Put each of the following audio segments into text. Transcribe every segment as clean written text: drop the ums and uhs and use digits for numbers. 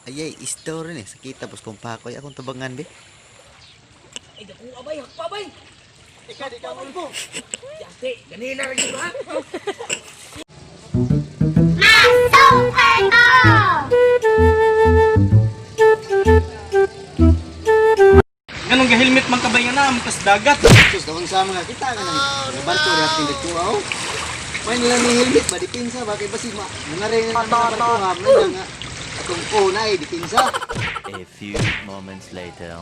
Ayay, isdaw rin eh. Sakit tapos kung pakoy akong tabangan be. Ay, dako abay, hakpa bay. Ika, di ka mo. Yate, ganina rin yun ha. Ganun ga helmet man kabayan na, amtas dagat. Sus, dawang sa mga kita ka ng mga barko rin at hindi tuaw. May nila ni helmet ba, dipinsa ba? Kaya ba si mga rin ng mga barko nga, may nga. Atong na eh, dipinsa. A few moments later.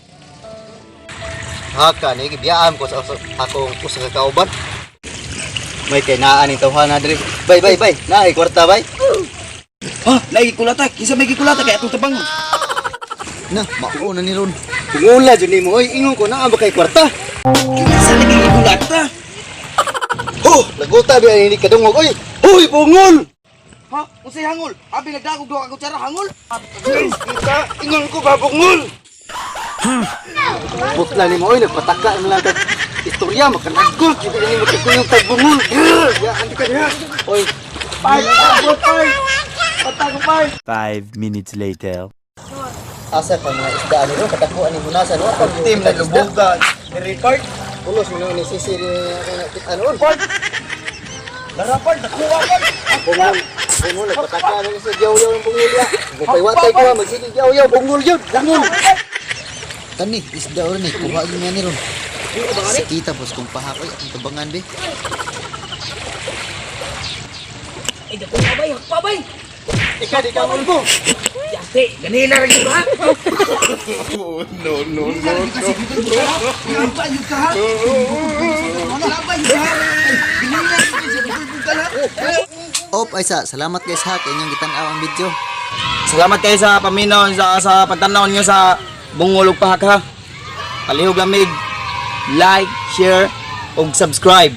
Haka, nagibiyaan ko sa akong usa ka kauban. May kay naan ito ha na diri. Bay, naay kwarta bay. Ha, lagi kulata. Kinsa may gikulata kay atong tabang. Na, mauna ni Ron. Tungula dyan ni mo, oy, ingon ko na ba kay kwarta. Kinsa lagi gikulata? Oh, laguta biya ini kadungog, oy. Hoy, bungol! Ha, unsay hangol? Abi nagdagog duha ka kutsara hangol. Kita, ingon ko ba bungol? Butla ni mo, oy, nagpataka ang lang istorya, makanagol. Hindi ni mo yung tagbungol. Ya, andi ka diha. Oy, Pay, pay. Patag pay. 5 minutes later. asa ka mga isdaan nito, katakuan ni Hunasan, no? Pag Team na lubugan. Ni-record. Ulos mo ni sisiri kita noon. Larapad, nakuha pa. Bungol, nagpataka na sa yaw-yaw ng bungol ya. Magpaywatay ko ha, magsigig yaw-yaw, bungol yun, langon. Kani, isda rin eh, kuha nga ni Ron. Kita pos kung pahakoy, ang tabangan be. Ay, dako abay, hakpa bay. Ika, di ka mo. Yate, ganina rin yun ha. Op, ay salamat guys ha, kaya inyong gitanaw ang video. Salamat kayo sa paminaw sa pagtanaw niyo sa bungol ug pahak ha. Palihog lamig, like, share ug subscribe.